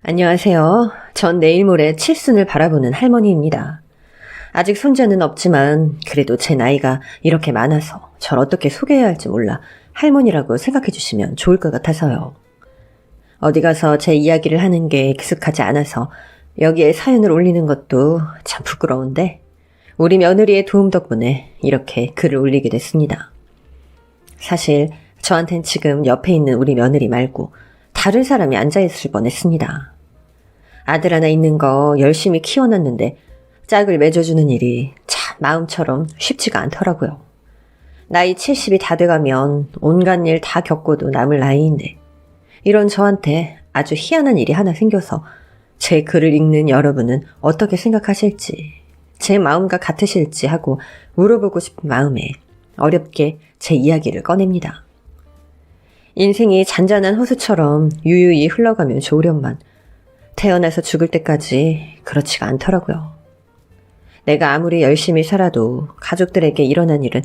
안녕하세요. 전 내일 모레 칠순을 바라보는 할머니입니다. 아직 손자는 없지만 그래도 제 나이가 이렇게 많아서 절 어떻게 소개해야 할지 몰라 할머니라고 생각해 주시면 좋을 것 같아서요. 어디 가서 제 이야기를 하는 게 익숙하지 않아서 여기에 사연을 올리는 것도 참 부끄러운데 우리 며느리의 도움 덕분에 이렇게 글을 올리게 됐습니다. 사실 저한텐 지금 옆에 있는 우리 며느리 말고 다른 사람이 앉아있을 뻔했습니다. 아들 하나 있는 거 열심히 키워놨는데 짝을 맺어주는 일이 참 마음처럼 쉽지가 않더라고요. 나이 70이 다 돼가면 온갖 일 다 겪고도 남을 나이인데 이런 저한테 아주 희한한 일이 하나 생겨서 제 글을 읽는 여러분은 어떻게 생각하실지 제 마음과 같으실지 하고 물어보고 싶은 마음에 어렵게 제 이야기를 꺼냅니다. 인생이 잔잔한 호수처럼 유유히 흘러가면 좋으련만 태어나서 죽을 때까지 그렇지가 않더라고요. 내가 아무리 열심히 살아도 가족들에게 일어난 일은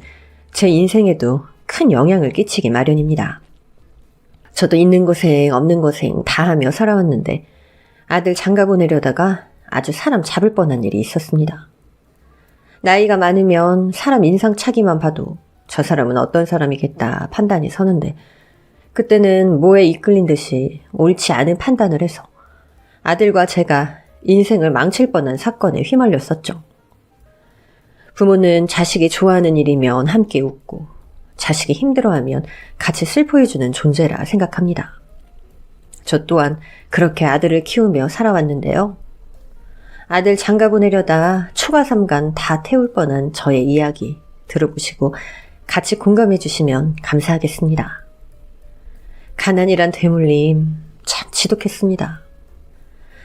제 인생에도 큰 영향을 끼치기 마련입니다. 저도 있는 고생 없는 고생 다 하며 살아왔는데 아들 장가 보내려다가 아주 사람 잡을 뻔한 일이 있었습니다. 나이가 많으면 사람 인상 차기만 봐도 저 사람은 어떤 사람이겠다 판단이 서는데 그때는 뭐에 이끌린 듯이 옳지 않은 판단을 해서 아들과 제가 인생을 망칠 뻔한 사건에 휘말렸었죠. 부모는 자식이 좋아하는 일이면 함께 웃고 자식이 힘들어하면 같이 슬퍼해주는 존재라 생각합니다. 저 또한 그렇게 아들을 키우며 살아왔는데요. 아들 장가 보내려다 초가 삼간 다 태울 뻔한 저의 이야기 들어보시고 같이 공감해 주시면 감사하겠습니다. 가난이란 대물림 참 지독했습니다.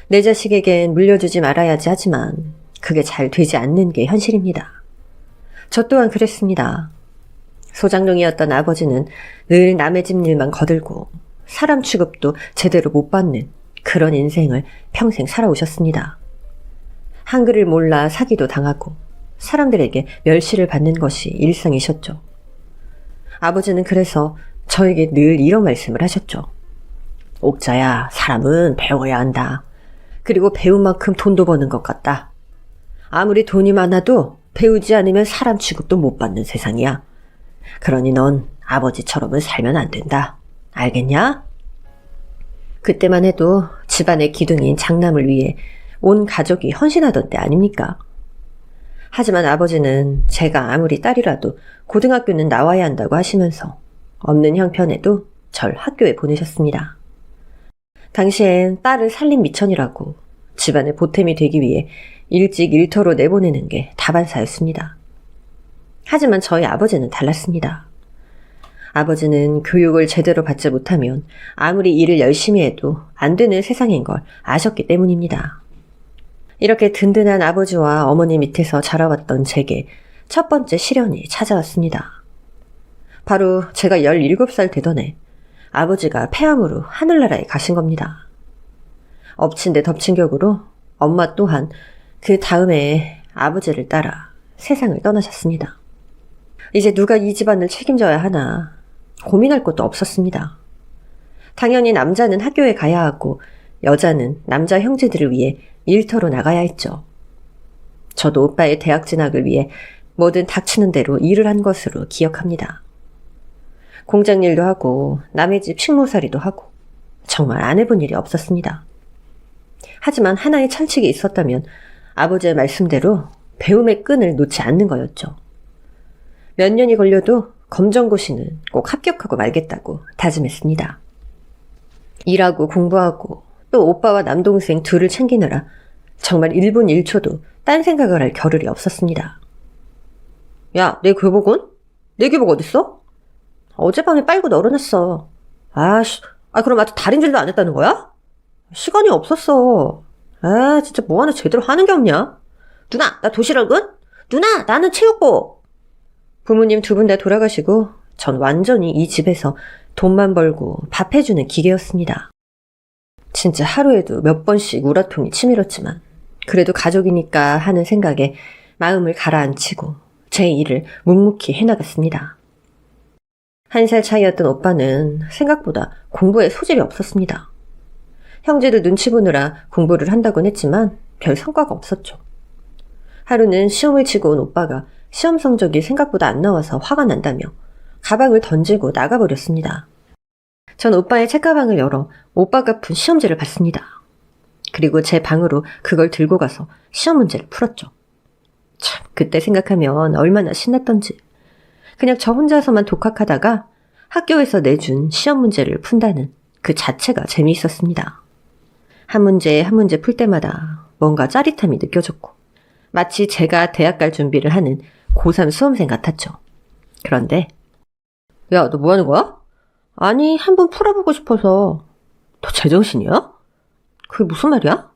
내 자식에겐 물려주지 말아야지 하지만 그게 잘 되지 않는 게 현실입니다. 저 또한 그랬습니다. 소장농이었던 아버지는 늘 남의 집 일만 거들고 사람 취급도 제대로 못 받는 그런 인생을 평생 살아오셨습니다. 한글을 몰라 사기도 당하고 사람들에게 멸시를 받는 것이 일상이셨죠. 아버지는 그래서 저에게 늘 이런 말씀을 하셨죠. 옥자야, 사람은 배워야 한다. 그리고 배운 만큼 돈도 버는 것 같다. 아무리 돈이 많아도 배우지 않으면 사람 취급도 못 받는 세상이야. 그러니 넌 아버지처럼은 살면 안 된다. 알겠냐? 그때만 해도 집안의 기둥인 장남을 위해 온 가족이 헌신하던 때 아닙니까? 하지만 아버지는 제가 아무리 딸이라도 고등학교는 나와야 한다고 하시면서 없는 형편에도 절 학교에 보내셨습니다. 당시엔 딸을 살림 미천이라고 집안의 보탬이 되기 위해 일찍 일터로 내보내는 게 다반사였습니다. 하지만 저희 아버지는 달랐습니다. 아버지는 교육을 제대로 받지 못하면 아무리 일을 열심히 해도 안 되는 세상인 걸 아셨기 때문입니다. 이렇게 든든한 아버지와 어머니 밑에서 자라왔던 제게 첫 번째 시련이 찾아왔습니다. 바로 제가 17살 되던 해 아버지가 폐암으로 하늘나라에 가신 겁니다. 엎친 데 덮친 격으로 엄마 또한 그 다음에 아버지를 따라 세상을 떠나셨습니다. 이제 누가 이 집안을 책임져야 하나 고민할 것도 없었습니다. 당연히 남자는 학교에 가야 하고 여자는 남자 형제들을 위해 일터로 나가야 했죠. 저도 오빠의 대학 진학을 위해 뭐든 닥치는 대로 일을 한 것으로 기억합니다. 공장 일도 하고 남의 집 식모살이도 하고 정말 안 해본 일이 없었습니다. 하지만 하나의 철칙이 있었다면 아버지의 말씀대로 배움의 끈을 놓지 않는 거였죠. 몇 년이 걸려도 검정고시는 꼭 합격하고 말겠다고 다짐했습니다. 일하고 공부하고 또 오빠와 남동생 둘을 챙기느라 정말 1분 1초도 딴 생각을 할 겨를이 없었습니다. 야, 내 교복은? 내 교복 어딨어? 어젯밤에 빨고 널어놨어. 그럼 아직 다린 줄도 안 했다는 거야? 시간이 없었어. 진짜 뭐 하나 제대로 하는 게 없냐? 누나, 나 도시락은? 누나, 나는 체육복. 부모님 두 분 다 돌아가시고 전 완전히 이 집에서 돈만 벌고 밥 해주는 기계였습니다. 진짜 하루에도 몇 번씩 우라통이 치밀었지만 그래도 가족이니까 하는 생각에 마음을 가라앉히고 제 일을 묵묵히 해나갔습니다. 1살 차이였던 오빠는 생각보다 공부에 소질이 없었습니다. 형제도 눈치 보느라 공부를 한다곤 했지만 별 성과가 없었죠. 하루는 시험을 치고 온 오빠가 시험 성적이 생각보다 안 나와서 화가 난다며 가방을 던지고 나가버렸습니다. 전 오빠의 책가방을 열어 오빠가 푼 시험지를 봤습니다. 그리고 제 방으로 그걸 들고 가서 시험 문제를 풀었죠. 참, 그때 생각하면 얼마나 신났던지. 그냥 저 혼자서만 독학하다가 학교에서 내준 시험 문제를 푼다는 그 자체가 재미있었습니다. 한 문제 한 문제 풀 때마다 뭔가 짜릿함이 느껴졌고 마치 제가 대학 갈 준비를 하는 고3 수험생 같았죠. 그런데 야, 너 뭐 하는 거야? 아니, 한번 풀어보고 싶어서. 너 제정신이야? 그게 무슨 말이야?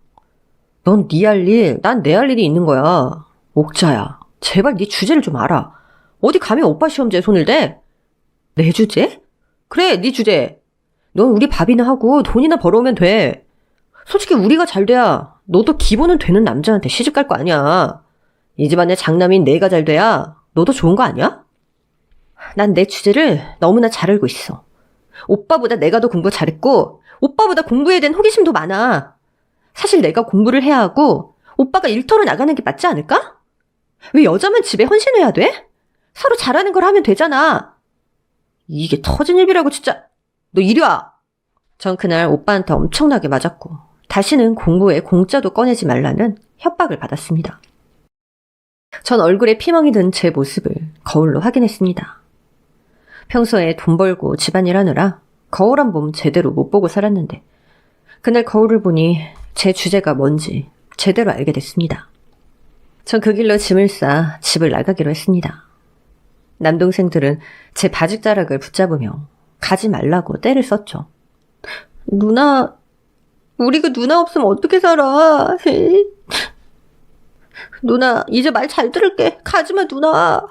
넌 네 할 일, 난 내 할 일이 있는 거야. 옥자야, 제발 네 주제를 좀 알아. 어디 감히 오빠 시험지에 손을 대? 내 주제? 그래, 네 주제. 넌 우리 밥이나 하고 돈이나 벌어오면 돼. 솔직히 우리가 잘 돼야 너도 기본은 되는 남자한테 시집 갈 거 아니야. 이 집안의 장남인 내가 잘 돼야 너도 좋은 거 아니야? 난 내 주제를 너무나 잘 알고 있어. 오빠보다 내가 더 공부 잘했고 오빠보다 공부에 대한 호기심도 많아. 사실 내가 공부를 해야 하고 오빠가 일터로 나가는 게 맞지 않을까? 왜 여자만 집에 헌신해야 돼? 서로 잘하는 걸 하면 되잖아. 이게 터진 입이라고 진짜. 너 이리 와. 전 그날 오빠한테 엄청나게 맞았고 다시는 공부에 공짜도 꺼내지 말라는 협박을 받았습니다. 전 얼굴에 피멍이 든 제 모습을 거울로 확인했습니다. 평소에 돈 벌고 집안일 하느라 거울 한 번 제대로 못 보고 살았는데 그날 거울을 보니 제 주제가 뭔지 제대로 알게 됐습니다. 전 그 길로 짐을 싸 집을 나가기로 했습니다. 남동생들은 제 바지자락을 붙잡으며 가지 말라고 떼를 썼죠. 누나, 우리가 누나 없으면 어떻게 살아? 누나, 이제 말 잘 들을게. 가지마, 누나.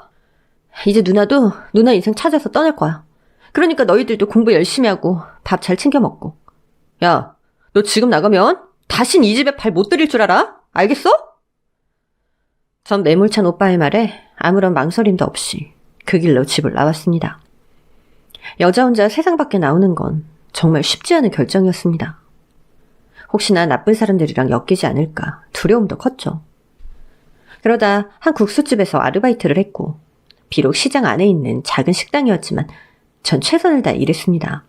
이제 누나도 누나 인생 찾아서 떠날 거야. 그러니까 너희들도 공부 열심히 하고 밥 잘 챙겨 먹고. 야, 너 지금 나가면 다신 이 집에 발 못 들일 줄 알아? 알겠어? 전 매몰찬 오빠의 말에 아무런 망설임도 없이 그 길로 집을 나왔습니다. 여자 혼자 세상 밖에 나오는 건 정말 쉽지 않은 결정이었습니다. 혹시나 나쁜 사람들이랑 엮이지 않을까 두려움도 컸죠. 그러다 한 국수집에서 아르바이트를 했고 비록 시장 안에 있는 작은 식당이었지만 전 최선을 다해 일했습니다.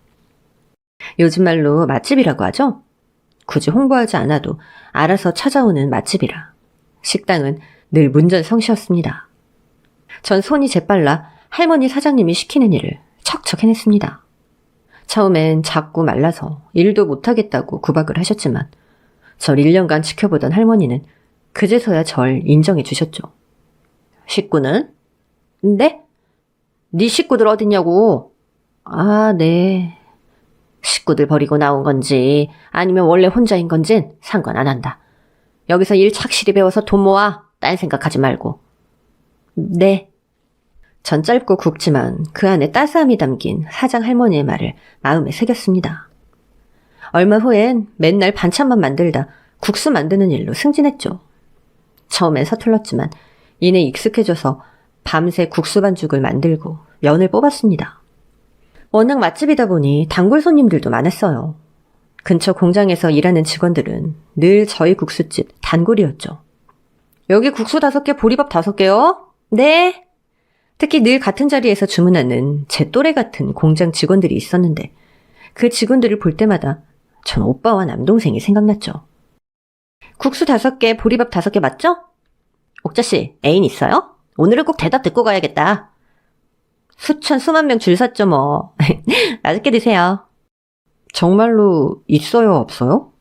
요즘 말로 맛집이라고 하죠? 굳이 홍보하지 않아도 알아서 찾아오는 맛집이라 식당은 늘 문전성시였습니다. 전 손이 재빨라 할머니 사장님이 시키는 일을 척척 해냈습니다. 처음엔 작고 말라서 일도 못하겠다고 구박을 하셨지만 절 1년간 지켜보던 할머니는 그제서야 절 인정해 주셨죠. 식구는? 네? 네 식구들 어딨냐고. 아, 네. 식구들 버리고 나온 건지 아니면 원래 혼자인 건진 상관 안 한다. 여기서 일 착실히 배워서 돈 모아. 딴 생각하지 말고. 네. 전 짧고 굵지만 그 안에 따스함이 담긴 사장 할머니의 말을 마음에 새겼습니다. 얼마 후엔 맨날 반찬만 만들다 국수 만드는 일로 승진했죠. 처음엔 서툴렀지만 이내 익숙해져서 밤새 국수 반죽을 만들고 면을 뽑았습니다. 워낙 맛집이다 보니 단골 손님들도 많았어요. 근처 공장에서 일하는 직원들은 늘 저희 국수집 단골이었죠. 여기 국수 5개, 보리밥 5개요? 네. 특히 늘 같은 자리에서 주문하는 제 또래 같은 공장 직원들이 있었는데 그 직원들을 볼 때마다 전 오빠와 남동생이 생각났죠. 국수 5개, 보리밥 5개 맞죠? 옥자씨, 애인 있어요? 오늘은 꼭 대답 듣고 가야겠다. 수만 명 줄 섰죠 뭐. 맛있게 드세요. 정말로 있어요, 없어요?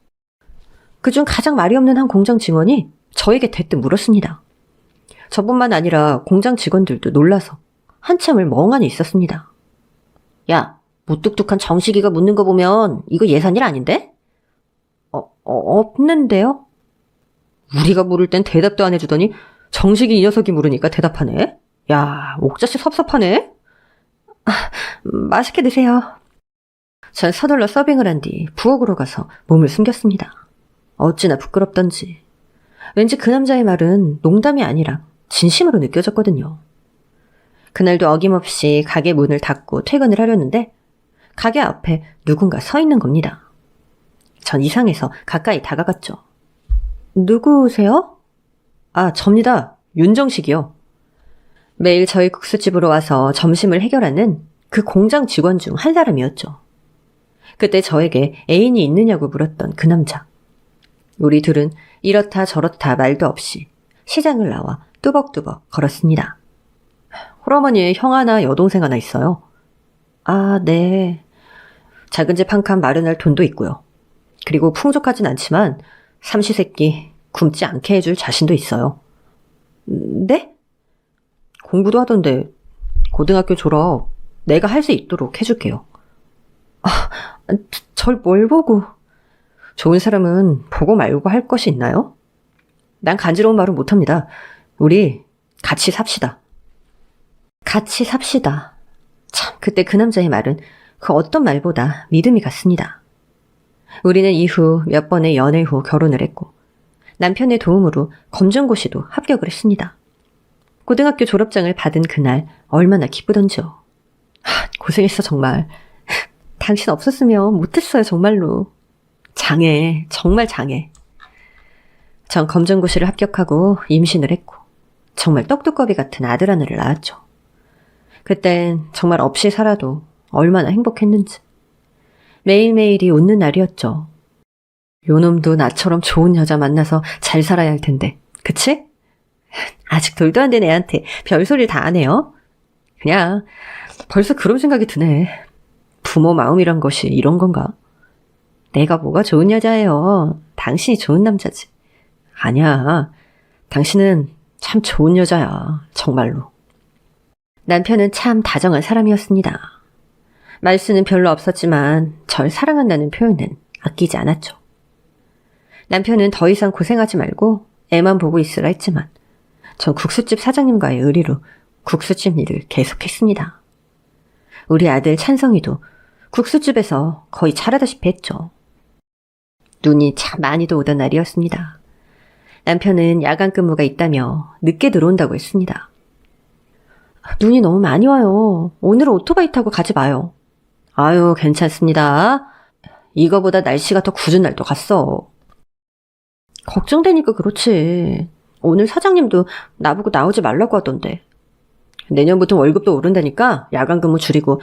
그중 가장 말이 없는 한 공장 직원이 저에게 대뜸 물었습니다. 저뿐만 아니라 공장 직원들도 놀라서 한참을 멍하니 있었습니다. 야, 무뚝뚝한 정식이가 묻는 거 보면 이거 예산일 아닌데? 없는데요? 우리가 물을 땐 대답도 안 해주더니 정식이 이 녀석이 물으니까 대답하네? 야, 옥자씨 섭섭하네? 맛있게 드세요. 전 서둘러 서빙을 한 뒤 부엌으로 가서 몸을 숨겼습니다. 어찌나 부끄럽던지. 왠지 그 남자의 말은 농담이 아니라 진심으로 느껴졌거든요. 그날도 어김없이 가게 문을 닫고 퇴근을 하려는데 가게 앞에 누군가 서 있는 겁니다. 전 이상해서 가까이 다가갔죠. 누구세요? 아, 접니다. 윤정식이요. 매일 저희 국수집으로 와서 점심을 해결하는 그 공장 직원 중 한 사람이었죠. 그때 저에게 애인이 있느냐고 물었던 그 남자. 우리 둘은 이렇다 저렇다 말도 없이 시장을 나와 뚜벅뚜벅 걸었습니다. 홀어머니의 형 하나 여동생 하나 있어요. 아, 네. 작은 집 한 칸 마련할 돈도 있고요. 그리고 풍족하진 않지만 삼시세끼 굶지 않게 해줄 자신도 있어요. 네? 공부도 하던데 고등학교 졸업 내가 할 수 있도록 해줄게요. 절 뭘 보고. 좋은 사람은 보고 말고 할 것이 있나요? 난 간지러운 말은 못합니다. 우리 같이 삽시다. 같이 삽시다. 참, 그때 그 남자의 말은 그 어떤 말보다 믿음이 갔습니다. 우리는 이후 몇 번의 연애 후 결혼을 했고 남편의 도움으로 검정고시도 합격을 했습니다. 고등학교 졸업장을 받은 그날 얼마나 기쁘던지요. 고생했어 정말. 당신 없었으면 못했어요 정말로. 장해, 정말 장해. 전 검정고시를 합격하고 임신을 했고 정말 떡두꺼비 같은 아들 하나를 낳았죠. 그땐 정말 없이 살아도 얼마나 행복했는지. 매일매일이 웃는 날이었죠. 요놈도 나처럼 좋은 여자 만나서 잘 살아야 할 텐데. 그치? 아직 돌도 안 된 애한테 별소리를 다 하네요. 그냥 벌써 그런 생각이 드네. 부모 마음이란 것이 이런 건가? 내가 뭐가 좋은 여자예요. 당신이 좋은 남자지. 아니야. 당신은 참 좋은 여자야. 정말로. 남편은 참 다정한 사람이었습니다. 말수는 별로 없었지만 절 사랑한다는 표현은 아끼지 않았죠. 남편은 더 이상 고생하지 말고 애만 보고 있으라 했지만 전 국수집 사장님과의 의리로 국수집 일을 계속했습니다. 우리 아들 찬성이도 국수집에서 거의 잘하다시피 했죠. 눈이 참 많이도 오던 날이었습니다. 남편은 야간 근무가 있다며 늦게 들어온다고 했습니다. 눈이 너무 많이 와요. 오늘은 오토바이 타고 가지 마요. 아유, 괜찮습니다. 이거보다 날씨가 더 굳은 날도 갔어. 걱정되니까 그렇지. 오늘 사장님도 나보고 나오지 말라고 하던데. 내년부터 월급도 오른다니까 야간 근무 줄이고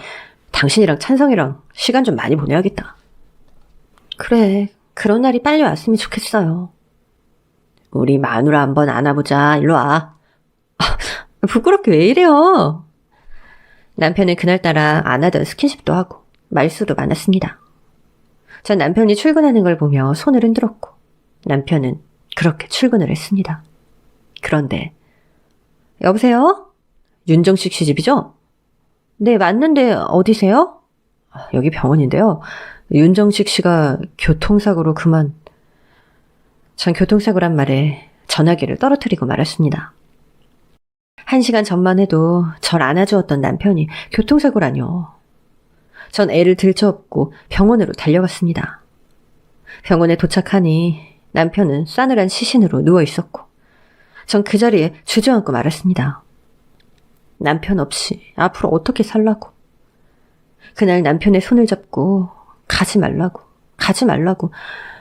당신이랑 찬성이랑 시간 좀 많이 보내야겠다. 그래, 그런 날이 빨리 왔으면 좋겠어요. 우리 마누라 한번 안아보자. 일로 와. 부끄럽게 왜 이래요? 남편은 그날따라 안 하던 스킨십도 하고 말수도 많았습니다. 전 남편이 출근하는 걸 보며 손을 흔들었고 남편은 그렇게 출근을 했습니다. 그런데 여보세요? 윤정식 씨 집이죠? 네, 맞는데 어디세요? 여기 병원인데요. 윤정식 씨가 교통사고로 그만... 전 교통사고란 말에 전화기를 떨어뜨리고 말았습니다. 1시간 전만 해도 절 안아주었던 남편이 교통사고라뇨. 전 애를 들쳐업고 병원으로 달려갔습니다. 병원에 도착하니 남편은 싸늘한 시신으로 누워있었고 전 그 자리에 주저앉고 말았습니다. 남편 없이 앞으로 어떻게 살라고. 그날 남편의 손을 잡고 가지 말라고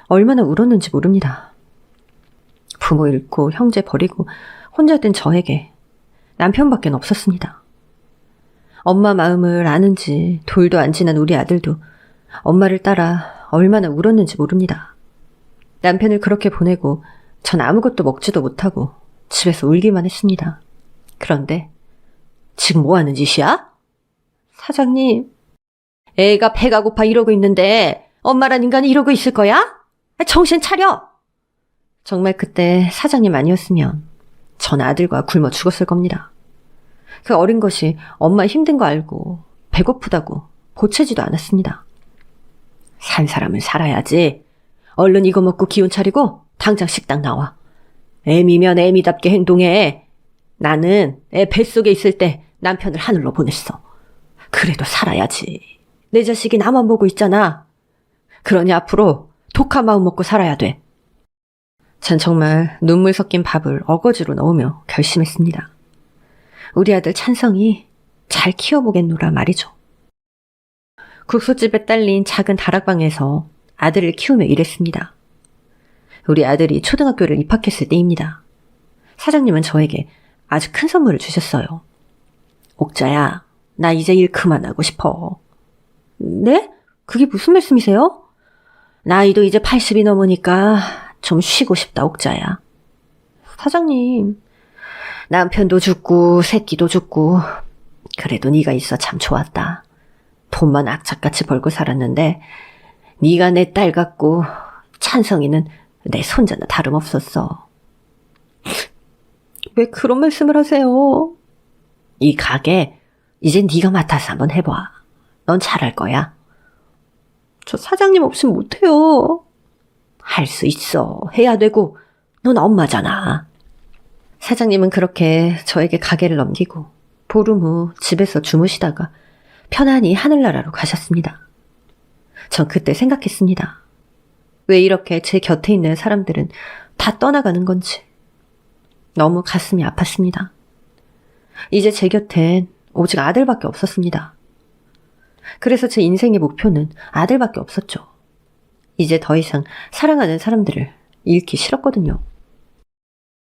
얼마나 울었는지 모릅니다. 부모 잃고 형제 버리고 혼자 된 저에게 남편밖에 없었습니다. 엄마 마음을 아는지 돌도 안 지난 우리 아들도 엄마를 따라 얼마나 울었는지 모릅니다. 남편을 그렇게 보내고 전 아무것도 먹지도 못하고 집에서 울기만 했습니다. 그런데 지금 뭐 하는 짓이야? 사장님, 애가 배가 고파 이러고 있는데 엄마란 인간이 이러고 있을 거야? 정신 차려! 정말 그때 사장님 아니었으면 전 아들과 굶어 죽었을 겁니다. 그 어린 것이 엄마 힘든 거 알고 배고프다고 보채지도 않았습니다. 산 사람은 살아야지. 얼른 이거 먹고 기운 차리고 당장 식당 나와. 애미면 애미답게 행동해. 나는 애 뱃속에 있을 때 남편을 하늘로 보냈어. 그래도 살아야지. 내 자식이 나만 보고 있잖아. 그러니 앞으로 독한 마음 먹고 살아야 돼. 전 정말 눈물 섞인 밥을 어거지로 넣으며 결심했습니다. 우리 아들 찬성이 잘 키워보겠노라 말이죠. 국수집에 딸린 작은 다락방에서 아들을 키우며 일했습니다. 우리 아들이 초등학교를 입학했을 때입니다. 사장님은 저에게 아주 큰 선물을 주셨어요. 옥자야, 나 이제 일 그만하고 싶어. 네? 그게 무슨 말씀이세요? 나이도 이제 80이 넘으니까 좀 쉬고 싶다, 옥자야. 사장님, 남편도 죽고 새끼도 죽고 그래도 네가 있어 참 좋았다. 돈만 악착같이 벌고 살았는데 네가 내 딸 같고 찬성이는 내 손자나 다름없었어. 왜 그런 말씀을 하세요? 이 가게 이제 네가 맡아서 한번 해봐. 넌 잘할 거야. 저 사장님 없이는 못해요. 할 수 있어. 해야 되고 넌 엄마잖아. 사장님은 그렇게 저에게 가게를 넘기고 보름 후 집에서 주무시다가 편안히 하늘나라로 가셨습니다. 전 그때 생각했습니다. 왜 이렇게 제 곁에 있는 사람들은 다 떠나가는 건지. 너무 가슴이 아팠습니다. 이제 제 곁엔 오직 아들밖에 없었습니다. 그래서 제 인생의 목표는 아들밖에 없었죠. 이제 더 이상 사랑하는 사람들을 잃기 싫었거든요.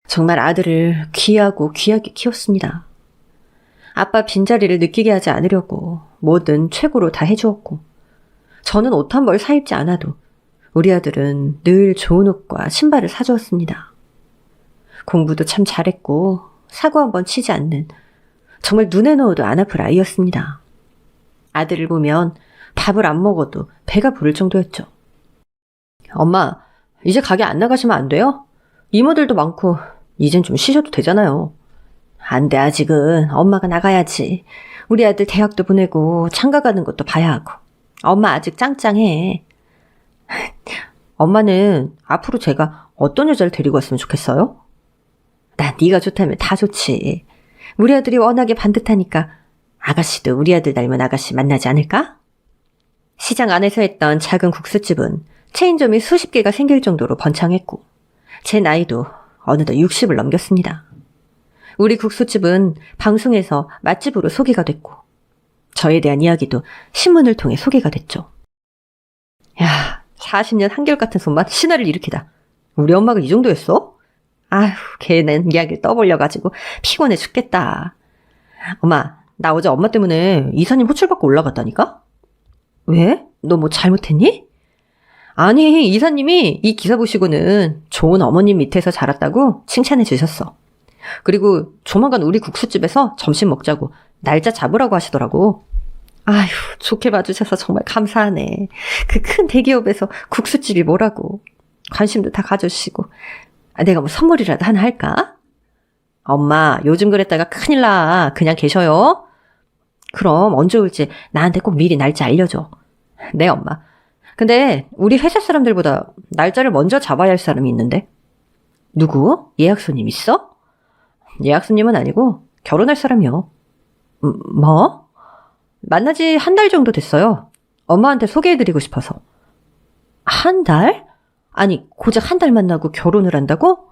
정말 아들을 귀하고 귀하게 키웠습니다. 아빠 빈자리를 느끼게 하지 않으려고 뭐든 최고로 다 해주었고, 저는 옷 한 벌 사입지 않아도 우리 아들은 늘 좋은 옷과 신발을 사주었습니다. 공부도 참 잘했고 사고 한 번 치지 않는 정말 눈에 넣어도 안 아플 아이였습니다. 아들을 보면 밥을 안 먹어도 배가 부를 정도였죠. 엄마, 이제 가게 안 나가시면 안 돼요? 이모들도 많고 이젠 좀 쉬셔도 되잖아요. 안 돼, 아직은. 엄마가 나가야지. 우리 아들 대학도 보내고 장가 가는 것도 봐야 하고. 엄마 아직 짱짱해. 엄마는 앞으로 제가 어떤 여자를 데리고 왔으면 좋겠어요? 난 네가 좋다면 다 좋지. 우리 아들이 워낙에 반듯하니까 아가씨도 우리 아들 닮은 아가씨 만나지 않을까? 시장 안에서 했던 작은 국수집은 체인점이 수십 개가 생길 정도로 번창했고 제 나이도 어느덧 60을 넘겼습니다. 우리 국수집은 방송에서 맛집으로 소개가 됐고 저에 대한 이야기도 신문을 통해 소개가 됐죠. 야, 40년 한결같은 손맛 신화를 일으키다. 우리 엄마가 이 정도였어? 아휴, 걔는 이야기를 떠벌려가지고 피곤해 죽겠다. 엄마, 나 어제 엄마 때문에 이사님 호출받고 올라갔다니까? 왜? 너 뭐 잘못했니? 아니, 이사님이 이 기사 보시고는 좋은 어머님 밑에서 자랐다고 칭찬해 주셨어. 그리고 조만간 우리 국수집에서 점심 먹자고 날짜 잡으라고 하시더라고. 아휴, 좋게 봐주셔서 정말 감사하네. 그 큰 대기업에서 국수집이 뭐라고. 관심도 다 가져주시고. 내가 뭐 선물이라도 하나 할까? 엄마, 요즘 그랬다가 큰일 나. 그냥 계셔요. 그럼 언제 올지 나한테 꼭 미리 날짜 알려줘. 네, 엄마. 근데 우리 회사 사람들보다 날짜를 먼저 잡아야 할 사람이 있는데. 누구? 예약 손님 있어? 예약 손님은 아니고 결혼할 사람이요. 뭐? 만난 지 한 달 정도 됐어요. 엄마한테 소개해드리고 싶어서. 한 달? 아니, 고작 한 달 만나고 결혼을 한다고?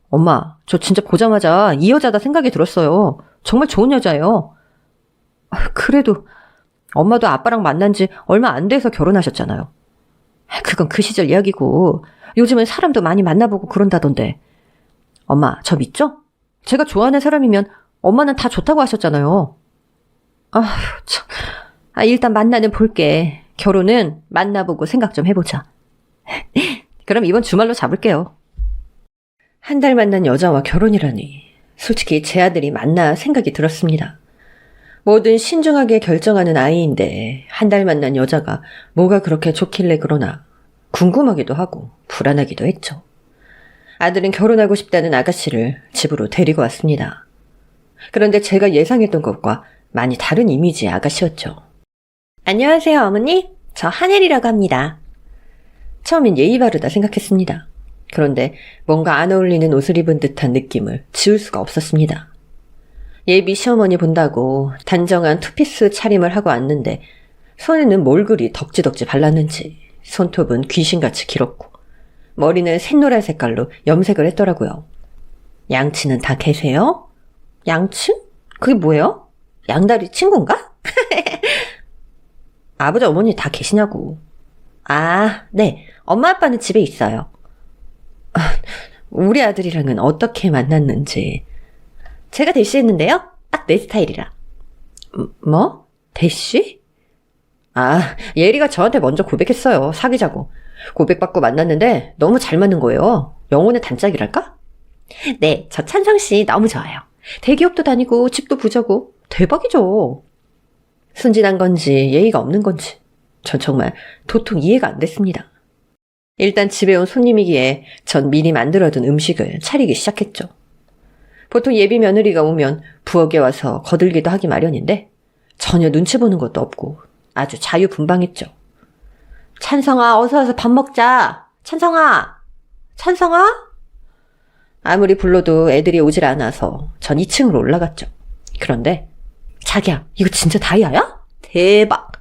엄마, 저 진짜 보자마자 이 여자다 생각이 들었어요. 정말 좋은 여자예요. 그래도 엄마도 아빠랑 만난 지 얼마 안 돼서 결혼하셨잖아요. 그건 그 시절 이야기고 요즘은 사람도 많이 만나보고 그런다던데. 엄마, 저 믿죠? 제가 좋아하는 사람이면 엄마는 다 좋다고 하셨잖아요. 아휴, 참. 일단 만나는 볼게. 결혼은 만나보고 생각 좀 해보자. 그럼 이번 주말로 잡을게요. 한 달 만난 여자와 결혼이라니. 솔직히 제 아들이 맞나 생각이 들었습니다. 뭐든 신중하게 결정하는 아이인데 한 달 만난 여자가 뭐가 그렇게 좋길래 그러나 궁금하기도 하고 불안하기도 했죠. 아들은 결혼하고 싶다는 아가씨를 집으로 데리고 왔습니다. 그런데 제가 예상했던 것과 많이 다른 이미지의 아가씨였죠. 안녕하세요, 어머니. 저 하늘이라고 합니다. 처음엔 예의 바르다 생각했습니다. 그런데 뭔가 안 어울리는 옷을 입은 듯한 느낌을 지울 수가 없었습니다. 예비 시어머니 본다고 단정한 투피스 차림을 하고 왔는데 손에는 뭘 그리 덕지덕지 발랐는지 손톱은 귀신같이 길었고 머리는 샛노란 색깔로 염색을 했더라고요. 양치는 다 계세요? 양치? 그게 뭐예요? 양다리 친구인가? 아버지 어머니 다 계시냐고. 아, 네. 엄마 아빠는 집에 있어요. 우리 아들이랑은 어떻게 만났는지. 제가 대시했는데요. 딱 내 스타일이라. 뭐? 대시? 아, 예리가 저한테 먼저 고백했어요. 사귀자고. 고백받고 만났는데 너무 잘 맞는 거예요. 영혼의 단짝이랄까? 네, 저 찬성씨 너무 좋아요. 대기업도 다니고 집도 부자고 대박이죠. 순진한 건지 예의가 없는 건지 전 정말 도통 이해가 안 됐습니다. 일단 집에 온 손님이기에 전 미리 만들어둔 음식을 차리기 시작했죠. 보통 예비 며느리가 오면 부엌에 와서 거들기도 하기 마련인데 전혀 눈치 보는 것도 없고 아주 자유분방했죠. 찬성아, 어서 와서 밥 먹자. 찬성아, 찬성아? 아무리 불러도 애들이 오질 않아서 전 2층으로 올라갔죠. 그런데 자기야, 이거 진짜 다이아야? 대박.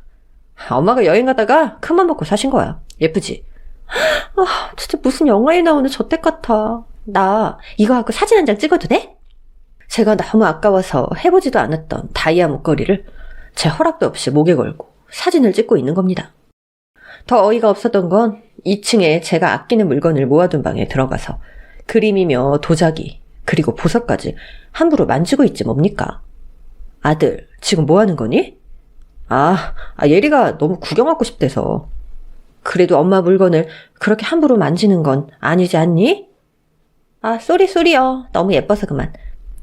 엄마가 여행 가다가 큰맘 먹고 사신 거야. 예쁘지? 아, 진짜 무슨 영화에 나오는 저택 같아. 나 이거 하고 사진 한 장 찍어도 돼? 제가 너무 아까워서 해보지도 않았던 다이아 목걸이를 제 허락도 없이 목에 걸고 사진을 찍고 있는 겁니다. 더 어이가 없었던 건 2층에 제가 아끼는 물건을 모아둔 방에 들어가서 그림이며 도자기 그리고 보석까지 함부로 만지고 있지 뭡니까? 아들, 지금 뭐 하는 거니? 예리가 너무 구경하고 싶대서. 그래도 엄마 물건을 그렇게 함부로 만지는 건 아니지 않니? 쏘리요. 너무 예뻐서 그만.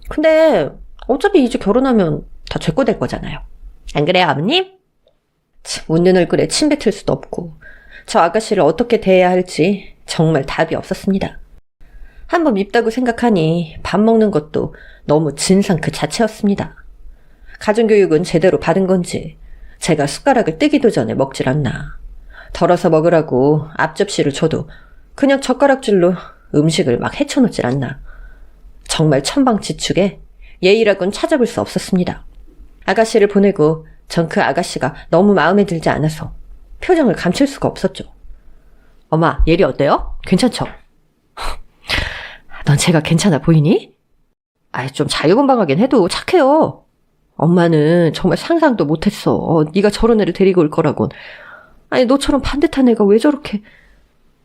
근데 어차피 이제 결혼하면 다 제 거 될 거잖아요. 안 그래요, 아버님? 웃는 얼굴에 침 뱉을 수도 없고 저 아가씨를 어떻게 대해야 할지 정말 답이 없었습니다. 한번 밉다고 생각하니 밥 먹는 것도 너무 진상 그 자체였습니다. 가정교육은 제대로 받은 건지 제가 숟가락을 뜨기도 전에 먹질 않나. 덜어서 먹으라고 앞접시를 줘도 그냥 젓가락질로 음식을 막 헤쳐놓질 않나. 정말 천방지축에 예의라곤 찾아볼 수 없었습니다. 아가씨를 보내고 전 그 아가씨가 너무 마음에 들지 않아서 표정을 감출 수가 없었죠. 엄마, 예리 어때요? 괜찮죠? 넌 제가 괜찮아 보이니? 좀 자유분방하긴 해도 착해요. 엄마는 정말 상상도 못했어. 네가 저런 애를 데리고 올 거라곤. 너처럼 반듯한 애가 왜 저렇게.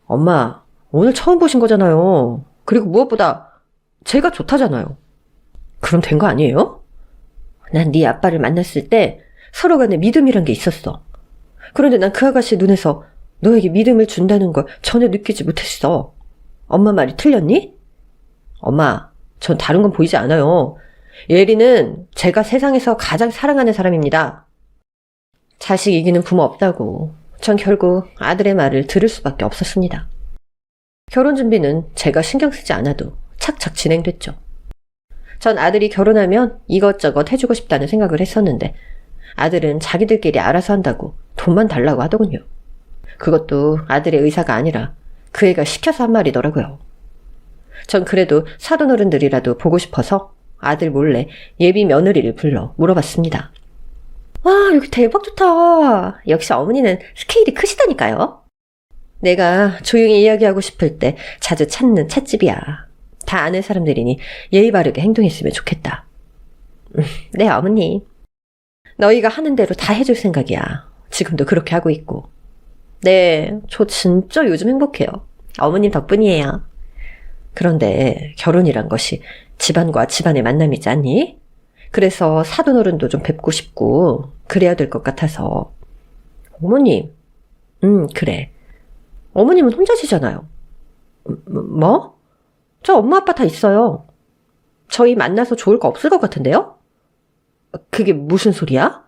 엄마, 오늘 처음 보신 거잖아요. 그리고 무엇보다 제가 좋다잖아요. 그럼 된 거 아니에요? 난 네 아빠를 만났을 때 서로 간에 믿음이란 게 있었어. 그런데 난 그 아가씨 눈에서 너에게 믿음을 준다는 걸 전혀 느끼지 못했어. 엄마 말이 틀렸니? 엄마, 전 다른 건 보이지 않아요. 예리는 제가 세상에서 가장 사랑하는 사람입니다. 자식 이기는 부모 없다고 전 결국 아들의 말을 들을 수밖에 없었습니다. 결혼 준비는 제가 신경 쓰지 않아도 착착 진행됐죠. 전 아들이 결혼하면 이것저것 해주고 싶다는 생각을 했었는데 아들은 자기들끼리 알아서 한다고 돈만 달라고 하더군요. 그것도 아들의 의사가 아니라 그 애가 시켜서 한 말이더라고요. 전 그래도 사돈어른들이라도 보고 싶어서 아들 몰래 예비 며느리를 불러 물어봤습니다. 와, 여기 대박 좋다. 역시 어머니는 스케일이 크시다니까요. 내가 조용히 이야기하고 싶을 때 자주 찾는 찻집이야. 다 아는 사람들이니 예의 바르게 행동했으면 좋겠다. 네, 어머니. 너희가 하는 대로 다 해줄 생각이야. 지금도 그렇게 하고 있고. 네, 저 진짜 요즘 행복해요. 어머님 덕분이에요. 그런데 결혼이란 것이 집안과 집안의 만남이지 않니? 그래서 사돈어른도 좀 뵙고 싶고 그래야 될 것 같아서. 어머님, 그래. 어머님은 혼자시잖아요. 뭐? 저 엄마 아빠 다 있어요. 저희 만나서 좋을 거 없을 것 같은데요? 그게 무슨 소리야?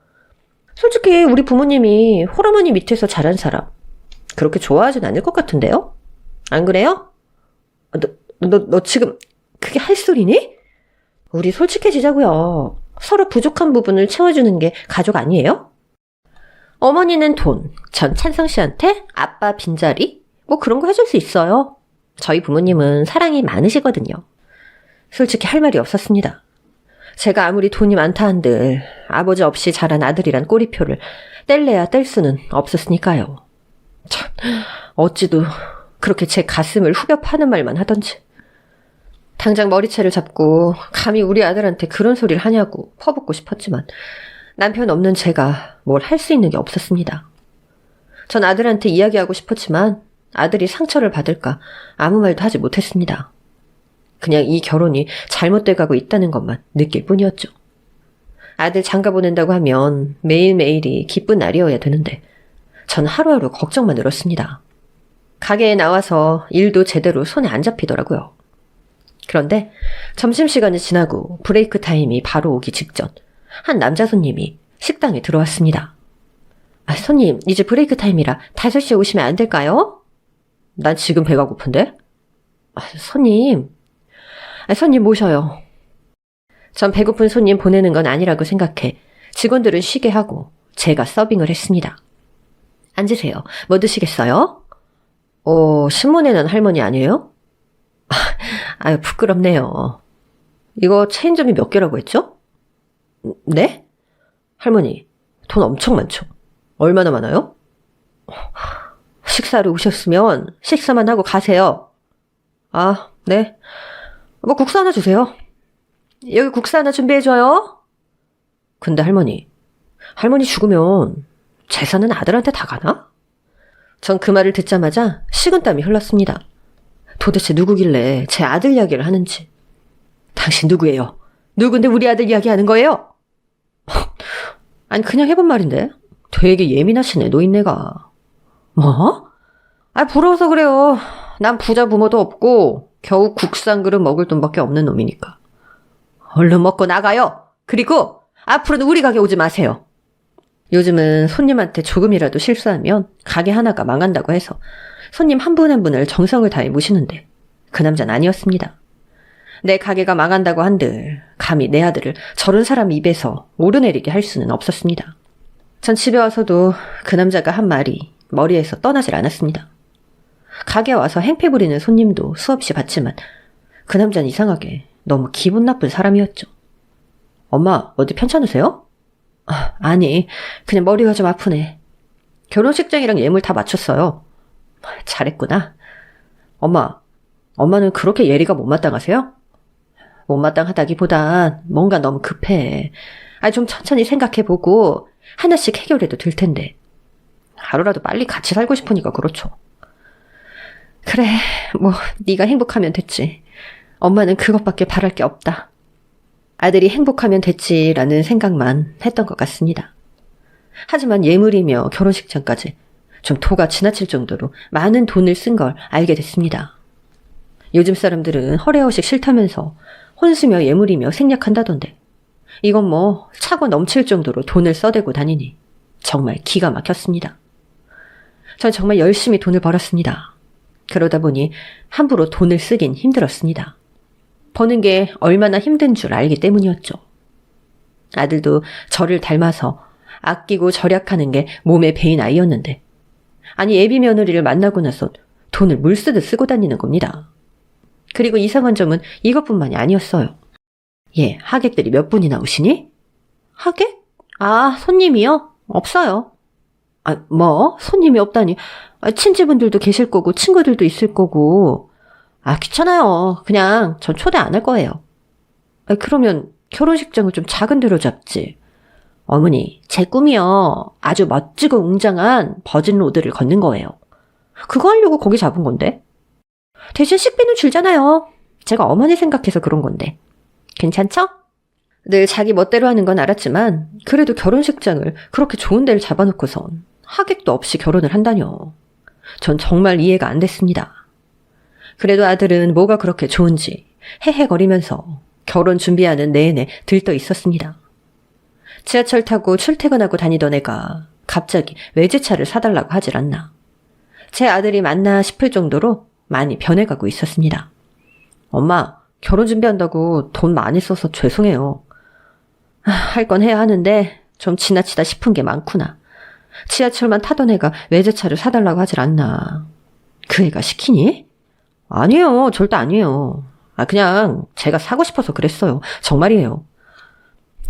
솔직히 우리 부모님이 홀어머니 밑에서 자란 사람 그렇게 좋아하진 않을 것 같은데요? 안 그래요? 너 지금 그게 할 소리니? 우리 솔직해지자고요. 서로 부족한 부분을 채워주는 게 가족 아니에요? 어머니는 돈, 전 찬성 씨한테 아빠 빈자리? 뭐 그런 거 해줄 수 있어요. 저희 부모님은 사랑이 많으시거든요. 솔직히 할 말이 없었습니다. 제가 아무리 돈이 많다 한들 아버지 없이 자란 아들이란 꼬리표를 뗄래야 뗄 수는 없었으니까요. 참, 어찌도 그렇게 제 가슴을 후벼 파는 말만 하던지. 당장 머리채를 잡고 감히 우리 아들한테 그런 소리를 하냐고 퍼붓고 싶었지만 남편 없는 제가 뭘 할 수 있는 게 없었습니다. 전 아들한테 이야기하고 싶었지만 아들이 상처를 받을까 아무 말도 하지 못했습니다. 그냥 이 결혼이 잘못돼 가고 있다는 것만 느낄 뿐이었죠. 아들 장가 보낸다고 하면 매일매일이 기쁜 날이어야 되는데 전 하루하루 걱정만 늘었습니다. 가게에 나와서 일도 제대로 손에 안 잡히더라고요. 그런데 점심시간이 지나고 브레이크 타임이 바로 오기 직전 한 남자 손님이 식당에 들어왔습니다. 손님, 이제 브레이크 타임이라 5시에 오시면 안 될까요? 난 지금 배가 고픈데? 손님 모셔요. 전 배고픈 손님 보내는 건 아니라고 생각해 직원들은 쉬게 하고 제가 서빙을 했습니다. 앉으세요. 뭐 드시겠어요? 신문에는 할머니 아니에요? 아유, 부끄럽네요. 이거 체인점이 몇 개라고 했죠? 네? 할머니, 돈 엄청 많죠? 얼마나 많아요? 식사로 오셨으면 식사만 하고 가세요. 아, 네. 뭐 국수 하나 주세요. 여기 국수 하나 준비해줘요. 근데 할머니 죽으면 재산은 아들한테 다 가나? 전 그 말을 듣자마자 식은땀이 흘렀습니다. 도대체 누구길래 제 아들 이야기를 하는지. 당신 누구예요? 누군데 우리 아들 이야기하는 거예요? 아니 그냥 해본 말인데. 되게 예민하시네 노인네가. 뭐? 부러워서 그래요. 난 부자 부모도 없고 겨우 국수 한 그릇 먹을 돈밖에 없는 놈이니까. 얼른 먹고 나가요. 그리고 앞으로는 우리 가게 오지 마세요. 요즘은 손님한테 조금이라도 실수하면 가게 하나가 망한다고 해서 손님 한 분 한 분을 정성을 다해 모시는데 그 남자는 아니었습니다. 내 가게가 망한다고 한들 감히 내 아들을 저런 사람 입에서 오르내리게 할 수는 없었습니다. 전 집에 와서도 그 남자가 한 말이 머리에서 떠나질 않았습니다. 가게에 와서 행패 부리는 손님도 수없이 봤지만 그 남자는 이상하게 너무 기분 나쁜 사람이었죠. 엄마, 어디 편찮으세요? 아니, 그냥 머리가 좀 아프네. 결혼식장이랑 예물 다 맞췄어요. 잘했구나. 엄마는 그렇게 예리가 못마땅하세요? 못마땅하다기보단 뭔가 너무 급해. 좀 천천히 생각해보고 하나씩 해결해도 될 텐데. 하루라도 빨리 같이 살고 싶으니까 그렇죠. 그래, 뭐 네가 행복하면 됐지. 엄마는 그것밖에 바랄 게 없다. 아들이 행복하면 됐지라는 생각만 했던 것 같습니다. 하지만 예물이며 결혼식장까지 좀 도가 지나칠 정도로 많은 돈을 쓴 걸 알게 됐습니다. 요즘 사람들은 허례허식 싫다면서 혼수며 예물이며 생략한다던데 이건 뭐 차고 넘칠 정도로 돈을 써대고 다니니 정말 기가 막혔습니다. 전 정말 열심히 돈을 벌었습니다. 그러다 보니 함부로 돈을 쓰긴 힘들었습니다. 버는 게 얼마나 힘든 줄 알기 때문이었죠. 아들도 저를 닮아서 아끼고 절약하는 게 몸에 배인 아이였는데 애비 며느리를 만나고 나서 돈을 물쓰듯 쓰고 다니는 겁니다. 그리고 이상한 점은 이것뿐만이 아니었어요. 하객들이 몇 분이나 오시니? 하객? 손님이요? 없어요. 뭐? 손님이 없다니. 친지분들도 계실 거고 친구들도 있을 거고. 귀찮아요. 그냥 전 초대 안 할 거예요. 그러면 결혼식장을 좀 작은 데로 잡지. 어머니, 제 꿈이요. 아주 멋지고 웅장한 버진 로드를 걷는 거예요. 그거 하려고 거기 잡은 건데. 대신 식비는 줄잖아요. 제가 어머니 생각해서 그런 건데. 괜찮죠? 늘 자기 멋대로 하는 건 알았지만 그래도 결혼식장을 그렇게 좋은 데를 잡아놓고선 하객도 없이 결혼을 한다뇨. 전 정말 이해가 안 됐습니다. 그래도 아들은 뭐가 그렇게 좋은지 헤헤거리면서 결혼 준비하는 내내 들떠 있었습니다. 지하철 타고 출퇴근하고 다니던 애가 갑자기 외제차를 사달라고 하질 않나. 제 아들이 맞나 싶을 정도로 많이 변해가고 있었습니다. 엄마, 결혼 준비한다고 돈 많이 써서 죄송해요. 할 건 해야 하는데 좀 지나치다 싶은 게 많구나. 지하철만 타던 애가 외제차를 사달라고 하질 않나. 그 애가 시키니? 아니에요. 절대 아니에요. 그냥 제가 사고 싶어서 그랬어요. 정말이에요.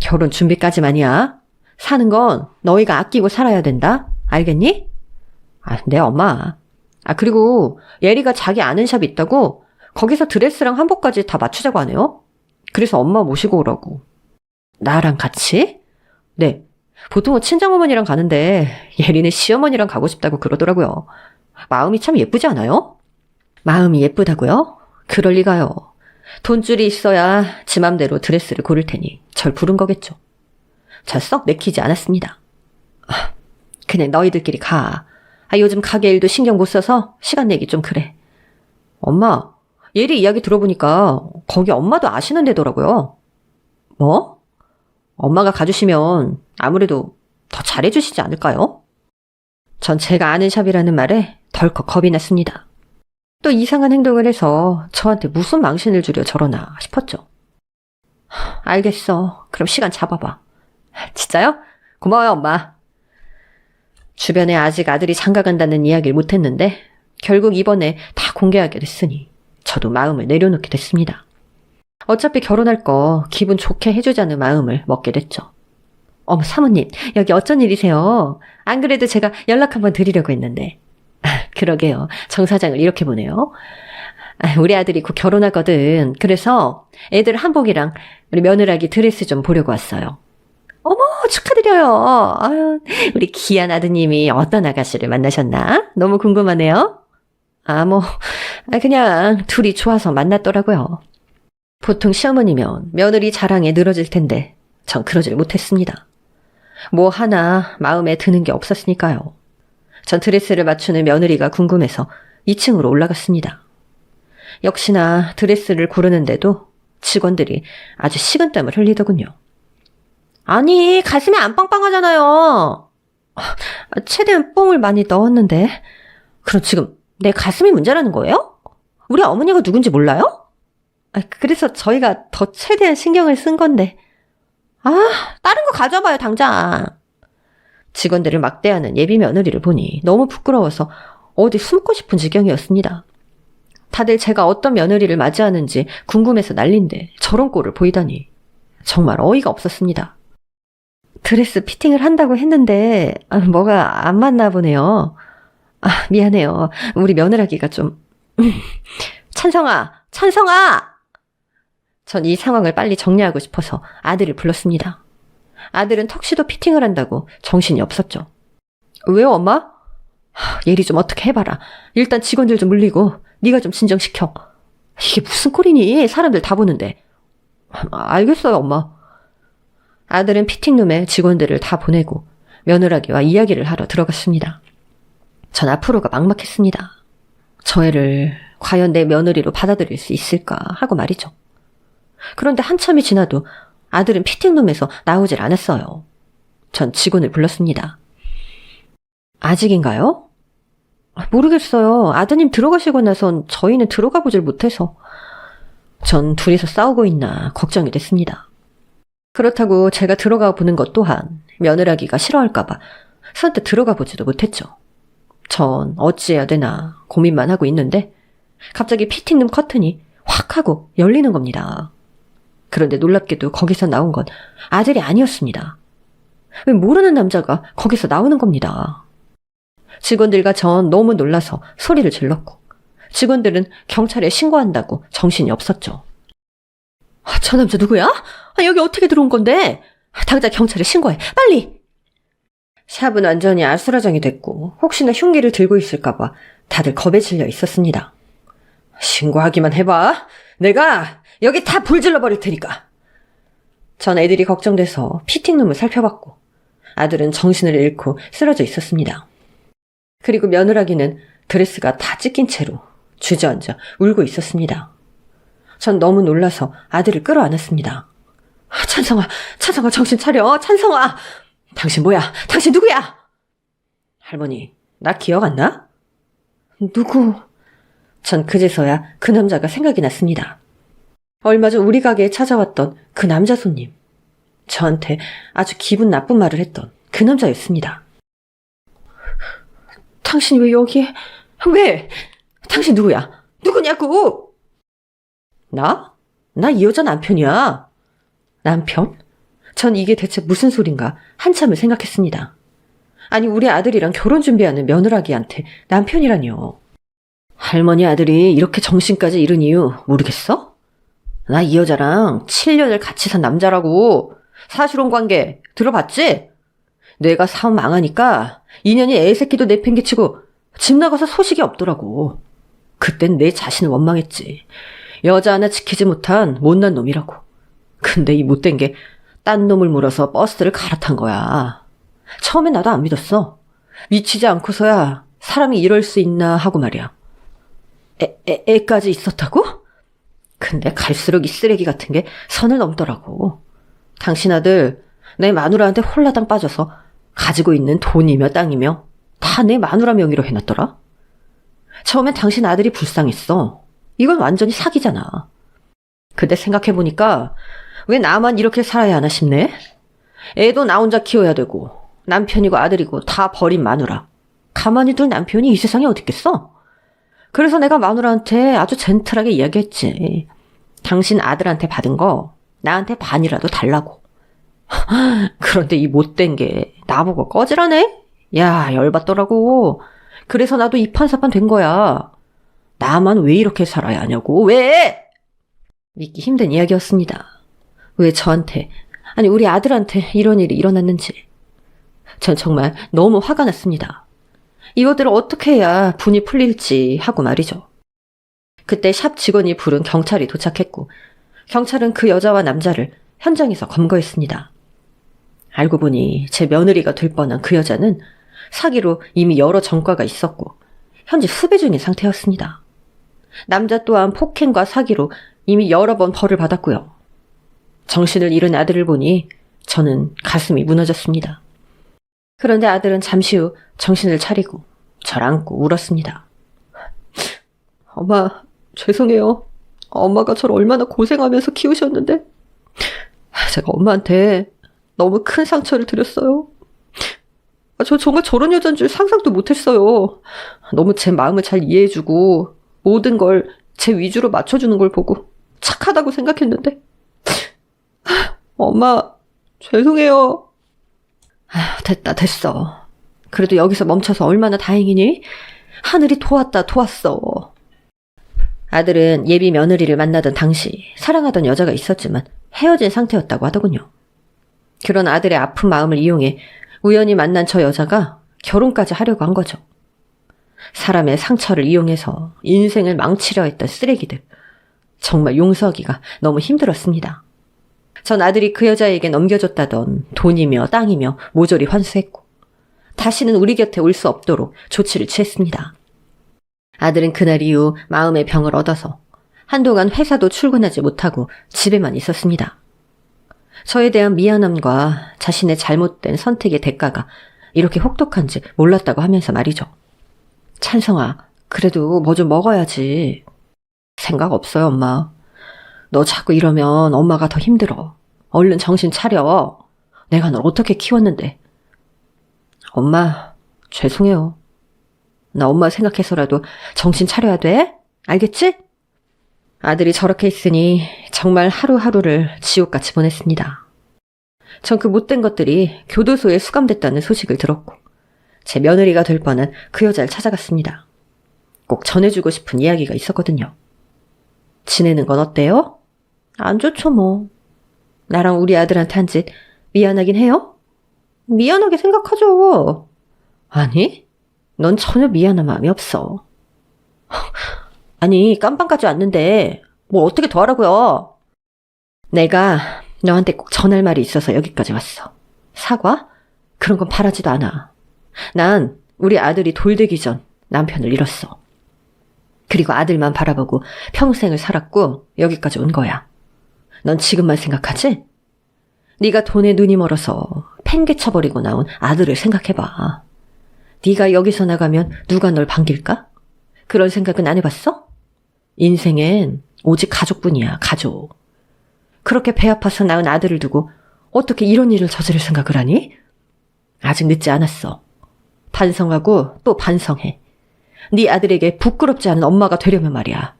결혼 준비까지만이야. 사는 건 너희가 아끼고 살아야 된다. 알겠니? 네, 엄마. 그리고 예리가 자기 아는 샵 있다고 거기서 드레스랑 한복까지 다 맞추자고 하네요. 그래서 엄마 모시고 오라고. 나랑 같이? 네. 보통은 친정어머니랑 가는데 예리는 시어머니랑 가고 싶다고 그러더라고요. 마음이 참 예쁘지 않아요? 마음이 예쁘다고요? 그럴 리가요. 돈줄이 있어야 지 맘대로 드레스를 고를 테니 절 부른 거겠죠. 저 썩 내키지 않았습니다. 그냥 너희들끼리 가. 요즘 가게 일도 신경 못 써서 시간 내기 좀 그래. 엄마, 예리 이야기 들어보니까 거기 엄마도 아시는 데더라고요. 뭐? 엄마가 가주시면 아무래도 더 잘해주시지 않을까요? 전 제가 아는 샵이라는 말에 덜컥 겁이 났습니다. 또 이상한 행동을 해서 저한테 무슨 망신을 주려 저러나 싶었죠. 알겠어. 그럼 시간 잡아봐. 진짜요? 고마워요, 엄마. 주변에 아직 아들이 장가 간다는 이야기를 못했는데 결국 이번에 다 공개하게 됐으니 저도 마음을 내려놓게 됐습니다. 어차피 결혼할 거 기분 좋게 해주자는 마음을 먹게 됐죠. 어머, 사모님, 여기 어쩐 일이세요? 안 그래도 제가 연락 한번 드리려고 했는데. 그러게요. 정 사장을 이렇게 보네요. 우리 아들이 곧 결혼하거든. 그래서 애들 한복이랑 우리 며느라기 드레스 좀 보려고 왔어요. 어머, 축하드려요. 아유, 우리 귀한 아드님이 어떤 아가씨를 만나셨나? 너무 궁금하네요. 그냥 둘이 좋아서 만났더라고요. 보통 시어머니면 며느리 자랑에 늘어질 텐데 전 그러질 못했습니다. 뭐 하나 마음에 드는 게 없었으니까요. 전 드레스를 맞추는 며느리가 궁금해서 2층으로 올라갔습니다. 역시나 드레스를 고르는데도 직원들이 아주 식은땀을 흘리더군요. 아니, 가슴이 안 빵빵하잖아요. 최대한 뽕을 많이 넣었는데. 그럼 지금 내 가슴이 문제라는 거예요? 우리 어머니가 누군지 몰라요? 그래서 저희가 더 최대한 신경을 쓴 건데. 다른 거 가져봐요, 당장. 직원들을 막대하는 예비 며느리를 보니 너무 부끄러워서 어디 숨고 싶은 지경이었습니다. 다들 제가 어떤 며느리를 맞이하는지 궁금해서 난린데 저런 꼴을 보이다니 정말 어이가 없었습니다. 드레스 피팅을 한다고 했는데 뭐가 안 맞나 보네요. 미안해요. 우리 며느라기가 좀... 찬성아! 전 이 상황을 빨리 정리하고 싶어서 아들을 불렀습니다. 아들은 턱시도 피팅을 한다고 정신이 없었죠. 왜요, 엄마? 예리 좀 어떻게 해봐라. 일단 직원들 좀 물리고 네가 좀 진정시켜. 이게 무슨 꼴이니? 사람들 다 보는데. 알겠어요, 엄마. 아들은 피팅룸에 직원들을 다 보내고 며느라기와 이야기를 하러 들어갔습니다. 전 앞으로가 막막했습니다. 저 애를 과연 내 며느리로 받아들일 수 있을까 하고 말이죠. 그런데 한참이 지나도 아들은 피팅룸에서 나오질 않았어요. 전 직원을 불렀습니다. 아직인가요? 모르겠어요. 아드님 들어가시고 나선 저희는 들어가 보질 못해서. 전 둘이서 싸우고 있나 걱정이 됐습니다. 그렇다고 제가 들어가 보는 것 또한 며느라기가 싫어할까봐 선뜻 들어가 보지도 못했죠. 전 어찌해야 되나 고민만 하고 있는데 갑자기 피팅룸 커튼이 확 하고 열리는 겁니다. 그런데 놀랍게도 거기서 나온 건 아들이 아니었습니다. 왜 모르는 남자가 거기서 나오는 겁니다. 직원들과 전 너무 놀라서 소리를 질렀고 직원들은 경찰에 신고한다고 정신이 없었죠. 저 남자 누구야? 여기 어떻게 들어온 건데? 당장 경찰에 신고해. 빨리! 샵은 완전히 아수라장이 됐고 혹시나 흉기를 들고 있을까봐 다들 겁에 질려 있었습니다. 신고하기만 해봐. 내가 여기 다 불 질러버릴 테니까. 전 애들이 걱정돼서 피팅룸을 살펴봤고 아들은 정신을 잃고 쓰러져 있었습니다. 그리고 며느라기는 드레스가 다 찢긴 채로 주저앉아 울고 있었습니다. 전 너무 놀라서 아들을 끌어안았습니다. 찬성아 정신 차려. 찬성아. 당신 뭐야? 당신 누구야? 할머니, 나 기억 안 나? 누구? 전 그제서야 그 남자가 생각이 났습니다. 얼마 전 우리 가게에 찾아왔던 그 남자 손님. 저한테 아주 기분 나쁜 말을 했던 그 남자였습니다. 당신 왜 여기에? 왜? 당신 누구야? 누구냐고? 나 이 여자 남편이야. 남편? 전 이게 대체 무슨 소린가 한참을 생각했습니다. 아니, 우리 아들이랑 결혼 준비하는 며느라기한테 남편이라뇨. 할머니 아들이 이렇게 정신까지 잃은 이유 모르겠어? 나 이 여자랑 7년을 같이 산 남자라고. 사실혼 관계 들어봤지? 내가 사업 망하니까 인연이 애새끼도 내팽개치고 집 나가서 소식이 없더라고. 그땐 내 자신을 원망했지. 여자 하나 지키지 못한 못난 놈이라고. 근데 이 못된 게 딴 놈을 물어서 버스를 갈아탄 거야. 처음엔 나도 안 믿었어. 미치지 않고서야 사람이 이럴 수 있나 하고 말이야. 애까지 있었다고? 근데 갈수록 이 쓰레기 같은 게 선을 넘더라고. 당신 아들 내 마누라한테 홀라당 빠져서 가지고 있는 돈이며 땅이며 다 내 마누라 명의로 해놨더라. 처음엔 당신 아들이 불쌍했어. 이건 완전히 사기잖아. 근데 생각해보니까 왜 나만 이렇게 살아야 하나 싶네. 애도 나 혼자 키워야 되고 남편이고 아들이고 다 버린 마누라. 가만히 둘 남편이 이 세상에 어딨겠어? 그래서 내가 마누라한테 아주 젠틀하게 이야기했지. 당신 아들한테 받은 거 나한테 반이라도 달라고. 그런데 이 못된 게 나보고 꺼지라네? 야, 열받더라고. 그래서 나도 이판사판 된 거야. 나만 왜 이렇게 살아야 하냐고. 왜? 믿기 힘든 이야기였습니다. 왜 저한테, 아니 우리 아들한테 이런 일이 일어났는지. 전 정말 너무 화가 났습니다. 이것들을 어떻게 해야 분이 풀릴지 하고 말이죠. 그때 샵 직원이 부른 경찰이 도착했고 경찰은 그 여자와 남자를 현장에서 검거했습니다. 알고 보니 제 며느리가 될 뻔한 그 여자는 사기로 이미 여러 전과가 있었고 현재 수배 중인 상태였습니다. 남자 또한 폭행과 사기로 이미 여러 번 벌을 받았고요. 정신을 잃은 아들을 보니 저는 가슴이 무너졌습니다. 그런데 아들은 잠시 후 정신을 차리고 절 안고 울었습니다. 엄마, 죄송해요. 엄마가 저를 얼마나 고생하면서 키우셨는데 제가 엄마한테 너무 큰 상처를 드렸어요. 저 정말 저런 여자인 줄 상상도 못했어요. 너무 제 마음을 잘 이해해주고 모든 걸 제 위주로 맞춰주는 걸 보고 착하다고 생각했는데 엄마, 죄송해요. 됐어. 그래도 여기서 멈춰서 얼마나 다행이니? 하늘이 도왔어. 아들은 예비 며느리를 만나던 당시 사랑하던 여자가 있었지만 헤어진 상태였다고 하더군요. 그런 아들의 아픈 마음을 이용해 우연히 만난 저 여자가 결혼까지 하려고 한 거죠. 사람의 상처를 이용해서 인생을 망치려 했던 쓰레기들. 정말 용서하기가 너무 힘들었습니다. 전 아들이 그 여자에게 넘겨줬다던 돈이며 땅이며 모조리 환수했고 다시는 우리 곁에 올 수 없도록 조치를 취했습니다. 아들은 그날 이후 마음의 병을 얻어서 한동안 회사도 출근하지 못하고 집에만 있었습니다. 저에 대한 미안함과 자신의 잘못된 선택의 대가가 이렇게 혹독한지 몰랐다고 하면서 말이죠. 찬성아, 그래도 뭐 좀 먹어야지. 생각 없어요, 엄마. 너 자꾸 이러면 엄마가 더 힘들어. 얼른 정신 차려. 내가 널 어떻게 키웠는데. 엄마, 죄송해요. 나 엄마 생각해서라도 정신 차려야 돼? 알겠지? 아들이 저렇게 있으니 정말 하루하루를 지옥같이 보냈습니다. 전 그 못된 것들이 교도소에 수감됐다는 소식을 들었고 제 며느리가 될 뻔한 그 여자를 찾아갔습니다. 꼭 전해주고 싶은 이야기가 있었거든요. 지내는 건 어때요? 안 좋죠 뭐. 나랑 우리 아들한테 한 짓 미안하긴 해요? 미안하게 생각하죠. 아니, 넌 전혀 미안한 마음이 없어. 아니, 깜빵까지 왔는데 뭘 어떻게 더 하라고요? 내가 너한테 꼭 전할 말이 있어서 여기까지 왔어. 사과? 그런 건 바라지도 않아. 난 우리 아들이 돌되기 전 남편을 잃었어. 그리고 아들만 바라보고 평생을 살았고 여기까지 온 거야. 넌 지금만 생각하지? 네가 돈에 눈이 멀어서 팽개쳐버리고 나온 아들을 생각해봐. 네가 여기서 나가면 누가 널 반길까? 그런 생각은 안 해봤어? 인생엔 오직 가족뿐이야, 가족. 그렇게 배 아파서 낳은 아들을 두고 어떻게 이런 일을 저지를 생각을 하니? 아직 늦지 않았어. 반성하고 또 반성해. 네 아들에게 부끄럽지 않은 엄마가 되려면 말이야.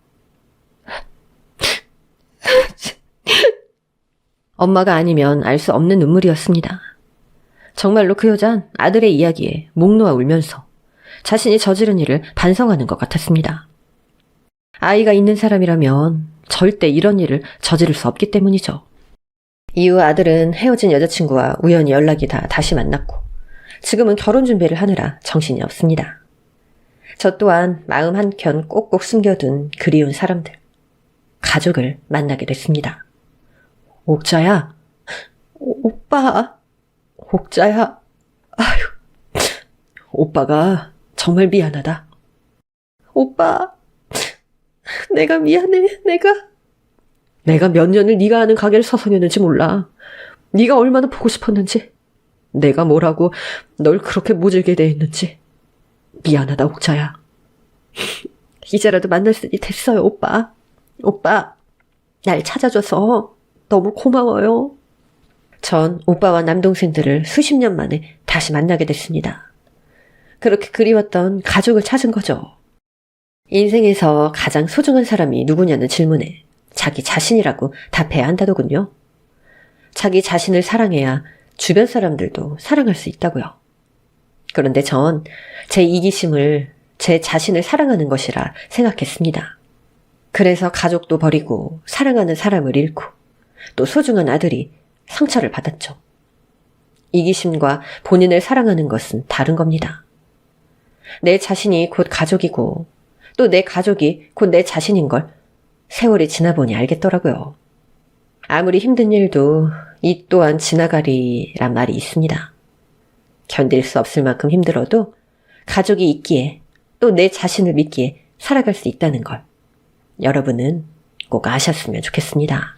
엄마가 아니면 알 수 없는 눈물이었습니다. 정말로 그 여잔 아들의 이야기에 목 놓아 울면서 자신이 저지른 일을 반성하는 것 같았습니다. 아이가 있는 사람이라면 절대 이런 일을 저지를 수 없기 때문이죠. 이후 아들은 헤어진 여자친구와 우연히 연락이 다 다시 만났고 지금은 결혼 준비를 하느라 정신이 없습니다. 저 또한 마음 한켠 꼭꼭 숨겨둔 그리운 사람들, 가족을 만나게 됐습니다. 옥자야, 오빠, 옥자야, 아휴, 오빠가 정말 미안하다. 오빠, 내가 미안해, 내가 몇 년을 네가 하는 가게를 서성였는지 몰라. 네가 얼마나 보고 싶었는지, 내가 뭐라고 널 그렇게 모질게 대했는지. 미안하다, 옥자야. 이제라도 만날 수 있게 됐어요, 오빠. 오빠, 날 찾아줘서 너무 고마워요. 전 오빠와 남동생들을 수십 년 만에 다시 만나게 됐습니다. 그렇게 그리웠던 가족을 찾은 거죠. 인생에서 가장 소중한 사람이 누구냐는 질문에 자기 자신이라고 답해야 한다더군요. 자기 자신을 사랑해야 주변 사람들도 사랑할 수 있다고요. 그런데 전 제 이기심을 제 자신을 사랑하는 것이라 생각했습니다. 그래서 가족도 버리고 사랑하는 사람을 잃고 또 소중한 아들이 상처를 받았죠. 이기심과 본인을 사랑하는 것은 다른 겁니다. 내 자신이 곧 가족이고 또 내 가족이 곧 내 자신인 걸 세월이 지나보니 알겠더라고요. 아무리 힘든 일도 이 또한 지나가리란 말이 있습니다. 견딜 수 없을 만큼 힘들어도 가족이 있기에 또 내 자신을 믿기에 살아갈 수 있다는 걸 여러분은 꼭 아셨으면 좋겠습니다.